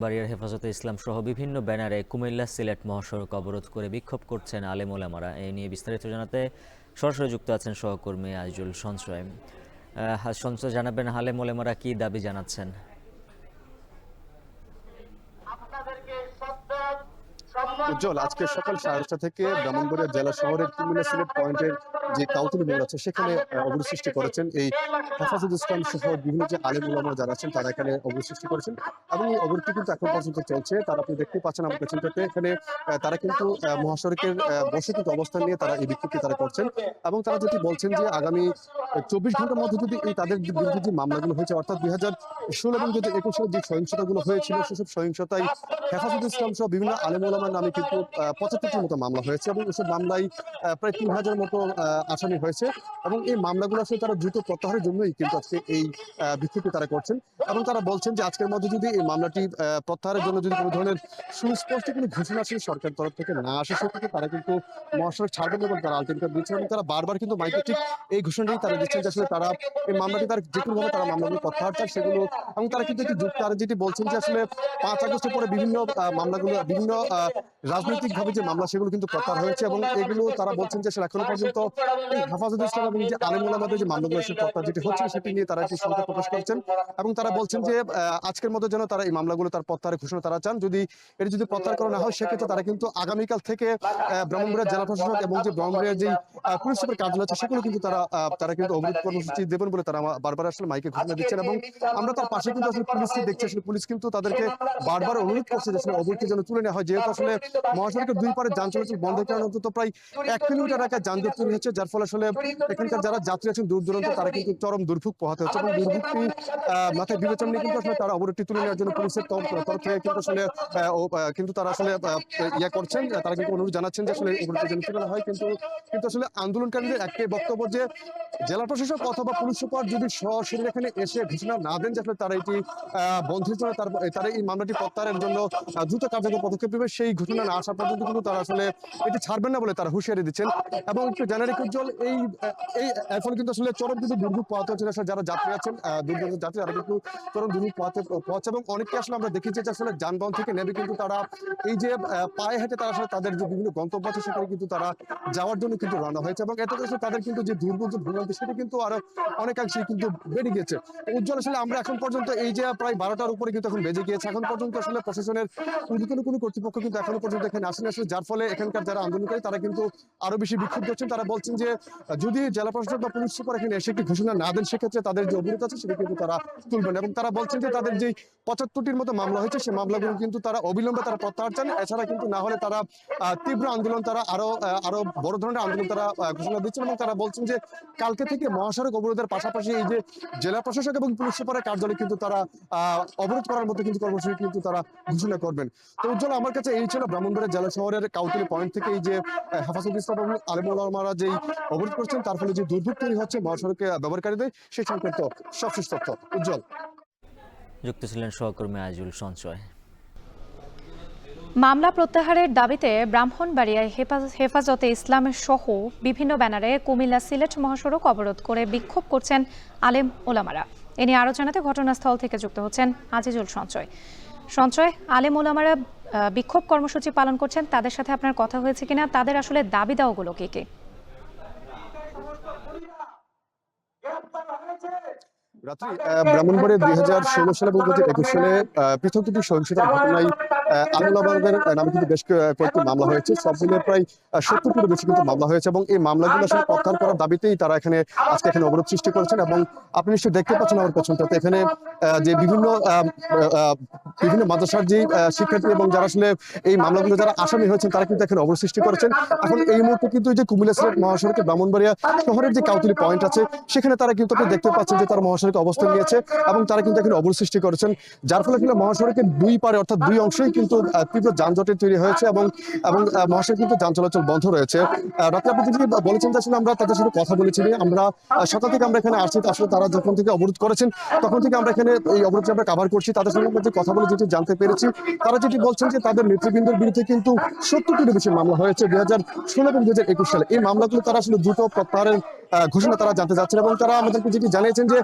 বাড়িয়ার হেফাজতে ইসলাম সহ বিভিন্ন ব্যানারে কুমিল্লা সিলেট মহাসড়ক অবরোধ করে বিক্ষোভ করছেন আলেম ওলামারা। এ নিয়ে বিস্তারিত জানাতে সরাসরি যুক্ত আছেন সহকর্মী আজিজুল সঞ্চয়। সঞ্চয়, জানাবেন আলেম ওলামারা কি দাবি জানাচ্ছেন? উজ্জ্বল, আজকে সকাল 8:30 থেকে ব্রাহ্মণবাড়িয়া জেলা শহরের কুমিল্লা সিলেট পয়েন্টের যে কাউতুলি মোড় আছে সেখানে অবরোধ সৃষ্টি করেছেন এই হেফাজত ইসলাম সহ বিভিন্ন যে আলেম ওলামা যারা আছেন তারা এখানে অবরোধ সৃষ্টি করেছেন এবং এই অবরোধটি কিন্তু এখন পর্যন্ত চলছে। তারা আপনি দেখতে পাচ্ছেন আমার পেছনটাতে এখানে তারা কিন্তু মহাসড়কের বসে কিন্তু অবস্থান নিয়ে তারা এই বিক্ষোভটি তারা করছেন এবং তারা যেটি বলছেন যে আগামী 24 ঘন্টার মধ্যে যদি এই তাদের বিরুদ্ধে যে মামলাগুলো হয়েছে অর্থাৎ 2016 এবং 2021 সালে যে সহিংসতাগুলো হয়েছিল সেসব সহিংসতায় হেফাজত ইসলাম সহ বিভিন্ন আলেম ওলামার নামে কিন্তু 75টির মতো মামলা হয়েছে এবং এসব মামলায় প্রায় 3000 মতো আসামি হয়েছে এবং এই মামলাগুলো আসলে তারা দ্রুত প্রত্যাহারের জন্যই কিন্তু আজকে এই বিক্ষোভটি তারা করছেন এবং তারা বলছেন যে আজকের মধ্যে যদি এই মামলাটি প্রত্যাহারের জন্য যদি কোনো ধরনের সুস্পষ্ট কোনো ঘোষণা আসলে সরকার তরফ থেকে না আসে সেক্ষেত্রে তারা কিন্তু মহাসড়ক ছাড়বেন এবং তারা আলটিমেটাম দিচ্ছেন এবং তারা বারবার কিন্তু মাইকে ঠিক এই ঘোষণাটাই তারা দিচ্ছেন যে আসলে তারা এই মামলাটি তার যে কোনোভাবে তারা মামলাগুলো প্রত্যাহার চায় সেগুলো এবং তারা কিন্তু একটি যুক্ত আর যেটি বলছেন যে আসলে 5 আগস্টের পরে বিভিন্ন মামলাগুলো বিভিন্ন রাজনৈতিক ভাবে যে মামলা সেগুলো কিন্তু প্রত্যাহার হয়েছে এবং এগুলো তারা বলছেন যে এখনো পর্যন্ত এই হেফাজত ইসলাম এবং যে আলেম ওলামাদের যে মামলাগুলো প্রত্যাহার যেটি হচ্ছে সেটি নিয়ে তারা একটি সংখ্যা প্রকাশ করছেন এবং তারা বলছেন যে আজকের মধ্যে যেন তারা এই মামলাগুলো তার প্রত্যাহারের ঘোষণা তারা চান। এটি যদি প্রত্যাহার করা না হয় সেক্ষেত্রে তারা কিন্তু আগামীকাল থেকে ব্রাহ্মণবাড়িয়া জেলা প্রশাসক এবং যে ব্রাহ্মণবাড়িয়ার যে পুলিশ সুপার কার্যালয় আছে সেগুলো কিন্তু তারা কিন্তু অবরোধ কর্মসূচি দেবেন বলে তারা বারবার আসলে মাইকে ঘোষণা দিচ্ছেন এবং আমরা তার পাশে কিন্তু আসলে পুলিশকে দেখছি। আসলে পুলিশ কিন্তু তাদেরকে বারবার অনুরোধ করছে যে আসলে অবরোধটি যেন তুলে নেওয়া হয়, যেহেতু আসলে মহাসড়কের দুই পারে যান চলাচল বন্ধের কারণে অন্তত প্রায় 1 কিলোমিটার এলাকায় যানজট তৈরি হচ্ছে, যার ফলে আসলে এখানকার যারা যাত্রী আছেন দূর দূরান্ত তারা কিন্তু চরম দুর্ভোগ পোহাতে হচ্ছে এবং দুর্ভোগটি মাথায় বিবেচনা নিয়ে কিন্তু আসলে তারা অবরোধটি তুলে নেওয়ার জন্য পুলিশের তরফ থেকে কিন্তু আসলে কিন্তু তারা আসলে ইয়ে করছেন, তারা কিন্তু অনুরোধ জানাচ্ছেন যে আসলে অবরোধটি যেন তুলে নেওয়া হয়। কিন্তু আসলে আন্দোলনকারীদের একটাই বক্তব্য যে জেলা প্রশাসক অথবা পুলিশ সুপার যদি সশরীরে এখানে এসে ঘোষণা না দেন যে আসলে তারা এটি বন্ধের জন্য তারা এই মামলাটি প্রত্যাহারের জন্য দ্রুত কার্যকর পদক্ষেপ নেবে, সেই ঘোষণা না আসা পর্যন্ত কিন্তু তারা আসলে এটি ছাড়বেন না বলে তারা হুঁশিয়ারি দিচ্ছেন। এবং একটু জানার উজ্জ্বল এখন কিন্তু আসলে চরম কিন্তু দুর্ভোগ পোহাতে হচ্ছে আসলে যারা যাত্রী আছেন দূর দূরান্ত যাত্রী তারা কিন্তু চরম দুর্ভোগ পোহাচ্ছে এবং অনেককে আসলে আমরা দেখেছি যে আসলে যানবাহন থেকে নেবে কিন্তু তারা এই যে পায়ে হেঁটে তারা আসলে তাদের যে বিভিন্ন গন্তব্য আছে সেখানে কিন্তু তারা যাওয়ার জন্য কিন্তু রওনা হয়েছে এবং এতে আসলে তাদের কিন্তু যে দুর্ভোগ যে ভোগান্তি সেটা কিন্তু আরো অনেকাংশেই কিন্তু বেড়ে গিয়েছে। উজ্জ্বল, আসলে আমরা এখন পর্যন্ত এই যে প্রায় 12টার উপরে কিন্তু এখন বেজে গিয়েছে, এখন পর্যন্ত আসলে প্রশাসনের ঊর্ধ্বতন কোনো কর্তৃপক্ষ কিন্তু এখনো পর্যন্ত এখানে আসেনি আসলে, যার ফলে এখানকার যারা আন্দোলনকারী তারা কিন্তু আরো বেশি বিক্ষুব্ধ হচ্ছেন। তারা বলছেন যে যদি জেলা প্রশাসক বা পুলিশ সুপার এখানে এসে একটি ঘোষণা না দেন সেক্ষেত্রে তাদের যে অবরোধ আছে সেটা কিন্তু তারা তুলবেন এবং তারা বলছেন যে তাদের যে 75টির মতো মামলা হয়েছে সেই মামলাগুলো কিন্তু তারা অবিলম্বে তারা প্রত্যাহার চান। এছাড়া কিন্তু না হলে তারা তীব্র আন্দোলন তারা আরো বড় ধরনের আন্দোলন তারা ঘোষণা দিচ্ছেন এবং তারা বলছেন যে কালকে থেকে মহাসড়ক অবরোধের পাশাপাশি এই যে জেলা প্রশাসক এবং পুলিশ সুপারের কার্যালয় কিন্তু তারা অবরোধ করার মতো কিন্তু কর্মসূচি কিন্তু তারা ঘোষণা করবেন। তো উজ্জ্বল, আমার কাছে এই ছিল ব্রাহ্মণবাড়িয়া জেলা শহরের কাউতুলি পয়েন্ট থেকে এই যে হেফাজত ইসলাম এবং আলেম ওলামারা যেই অবরোধ করছেন তার ফলে যে দুর্ভোগ তৈরি হচ্ছে মহাসড়কে ব্যবহারকারীদের সেই সংক্রান্ত সবশেষ তথ্য। উজ্জ্বল, যুক্ত ছিলেন সহকর্মী আজিজুল সঞ্চয়। মামলা প্রত্যাহারের দাবিতে ব্রাহ্মণবাড়িয়ায় হেফাজতে ইসলামের সহ বিভিন্ন ব্যানারে কুমিল্লা সিলেট মহাসড়ক অবরোধ করে বিক্ষোভ করছেন আলেম ওলামারা। এ নিয়ে আরো জানাতে ঘটনাস্থল থেকে যুক্ত হচ্ছেন আজিজুল সঞ্চয়। আলেম ওলামারা বিক্ষোভ কর্মসূচি পালন করছেন, তাদের সাথে আপনার কথা হয়েছে কিনা, তাদের আসলে দাবি দাওয়াগুলো কি কি? রাত্রি ব্রাহ্মণবাড়িয়া 2016 সালে এবং 2021 সালে পৃথক দুটি সহিংসতার ঘটনায় আলেমওলামাদের নামে কিন্তু বেশ কয়েকটি মামলা হয়েছে। সব মিলিয়ে প্রায় 70টিরও বেশি কিন্তু মামলা হয়েছে এবং এই মামলাগুলো আসলে প্রত্যাহার করার দাবিতেই তারা আজকে এখানে অবরোধ সৃষ্টি করেছেন এবং আপনি নিশ্চয়ই দেখতে পাচ্ছেন আমার পেছনটাতে এখানে যে বিভিন্ন মাদ্রাসার যে শিক্ষার্থী এবং যারা আসলে এই মামলাগুলো যারা আসামি হয়েছেন তারা কিন্তু এখানে অবরোধ সৃষ্টি করেছেন। এখন এই মুহূর্তে কিন্তু এই যে কুমিল্লা সিলেট মহাসড়কে ব্রাহ্মণবাড়িয়া শহরের যে কাউতুলি পয়েন্ট আছে সেখানে তারা কিন্তু আপনি দেখতে পাচ্ছেন যে তারা মহাসড়কে অবস্থান নিয়েছে এবং তারা কিন্তু এখানে অবরোধ সৃষ্টি করেছেন, যার ফলে কিন্তু মহাসড়কের দুই পারে অর্থাৎ দুই অংশেই কিন্তু তীব্র যানজটের তৈরি হয়েছে এবং মহাসড়ক কিন্তু যান চলাচল বন্ধ রয়েছে। রাতে আপনি যদি বলেছেন যে আসলে আমরা তাদের সাথে কথা বলেছি, আমরা সকাল থেকে আমরা এখানে আসছি, আসলে তারা যখন থেকে অবরোধ করেছেন তখন থেকে আমরা এখানে এই অবরোধটি আমরা কাভার করছি। তাদের সঙ্গে আমরা যে কথা বলে যেটি জানতে পেরেছি তারা যেটি বলছেন যে তাদের নেতৃবৃন্দের বিরুদ্ধে কিন্তু 70টিরও বেশি মামলা হয়েছে 2016 এবং 2021 সালে। এই মামলাগুলো তারা আসলে দ্রুত প্রত্যাহারের ঘোষণা তারা জানতে চাচ্ছেন, এবং তারা আমাদেরকে যেটি জানিয়েছেন যে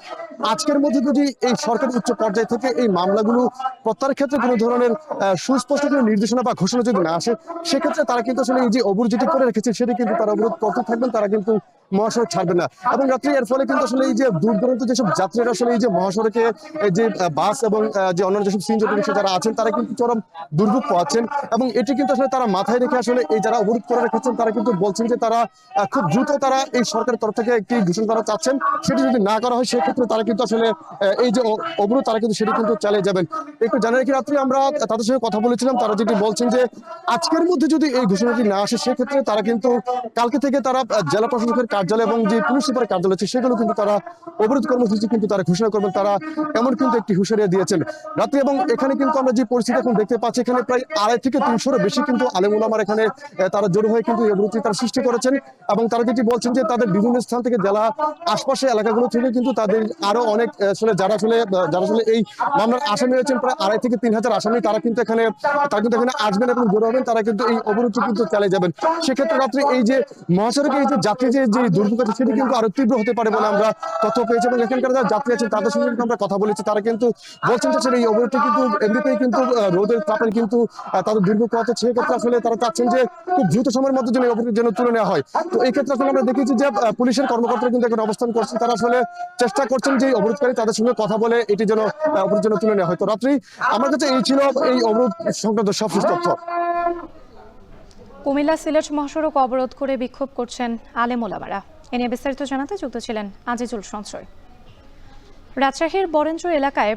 আজকের মধ্যে যদি এই সরকার উচ্চ পর্যায় থেকে এই মামলাগুলো প্রত্যাহারের ক্ষেত্রে কোনো ধরনের সুস্পষ্ট কোনো নির্দেশনা বা ঘোষণা যদি না আসে, সেক্ষেত্রে তারা কিন্তু আসলে এই যে অবরোধ যেটি করে রেখেছে সেটি কিন্তু তারা অবরোধ করতে থাকবেন, তারা কিন্তু মহাসড়ক ছাড়বেন না। এবং রাত্রি এর ফলে কিন্তু আসলে এই যে দূর দূরান্ত যেসব যাত্রীরা আসলে এই যে মহাসড়কে এই যে বাস এবং যে অন্যান্য যেসব সিএনজি রিক্সা যারা আছেন তারা কিন্তু চরম দুর্ভোগ পাচ্ছেন, এবং এটি কিন্তু আসলে তারা মাথায় রেখে আসলে এই যারা অবরোধ করে রেখেছেন তারা কিন্তু বলছেন যে তারা খুব দ্রুত তারা এই সরকারের তরফ থেকে একটি ঘোষণা তারা চাচ্ছেন, সেটি যদি না করা হয় সেক্ষেত্রে তারা কিন্তু আসলে এই যে অবরোধ তারা কিন্তু সেটি কিন্তু চালিয়ে যাবেন। একটু জানা রেখে রাত্রি আমরা তাদের সঙ্গে কথা বলেছিলাম, তারা যেটি বলছেন যে আজকের মধ্যে যদি এই ঘোষণাটি না আসে সেক্ষেত্রে তারা কিন্তু কালকে থেকে তারা জেলা প্রশাসকের কার্যালয় এবং যে পুলিশ সুপারের কার্যালয় আছে সেগুলো কিন্তু তারা অবরোধ কর্মসূচি কিন্তু তারা ঘোষণা করবেন, তারা এমন কিন্তু একটি হুঁশিয়ারি দিয়েছেন রাত্রি। এবং এখানে কিন্তু আমরা যে পরিস্থিতি এখন দেখতে পাচ্ছি, এখানে প্রায় 250 থেকে 300-এর বেশি কিন্তু আলেম ওলামার এখানে তারা জড়ো হয়ে কিন্তু এই অবরোধটি তারা সৃষ্টি করেছেন, এবং তারা যেটি বলছেন যে তাদের বিভিন্ন স্থান থেকে জেলা আশপাশের এলাকাগুলো থেকে কিন্তু তাদের আরো অনেক আসলে যারা আসলে এই মামলার আসামি রয়েছেন প্রায় 2,500 থেকে 3,000 আসামি, তারা কিন্তু এখানে আসবেন এবং জড়ো হবেন, তারা কিন্তু এই অবরোধটি কিন্তু চালিয়ে যাবেন। সেক্ষেত্রে রাত্রে এই যে মহাসড়কে এই যে যাত্রী যে দুর্ভোগ আছে সেটি কিন্তু আরো তীব্র হতে পারে বলে আমরা তথ্য পেয়েছি, এবং এখানকার যারা যাত্রী আছেন তাদের সঙ্গে কিন্তু আমরা কথা বলেছি, তারা কিন্তু বলছেন যে আসলে এই অবরোধটি কিন্তু এমনিতেই কিন্তু রোদের তাপের কিন্তু তাদের দুর্ভোগ হচ্ছে, সেক্ষেত্রে আসলে তারা চাচ্ছেন যে খুব দ্রুত সময়ের মধ্যে যেন এই অবরোধ যেন তুলে নেওয়া হয়। তো এই ক্ষেত্রে আসলে আমরা দেখেছি যে পুলিশের কর্মকর্তারা কিন্তু এখানে অবস্থান করছেন, তারা আসলে চেষ্টা করছেন যে অবরোধকারী তাদের সঙ্গে কথা বলে এটি যেন অবরোধ যেন তুলে নেওয়া হয়। তো রাত্রি আমার কাছে এই ছিল এই অবরোধ সংক্রান্ত সবশেষ তথ্য। কুমিল্লা সিলেট মহাসড়ক অবরোধ করে বিক্ষোভ করছেন আলেম ওলামারা। এ নিয়ে বিস্তারিত জানাতে যুক্ত ছিলেন আজিজুল সঞ্চয়। রাজশাহীর বরেন্দ্র এলাকায়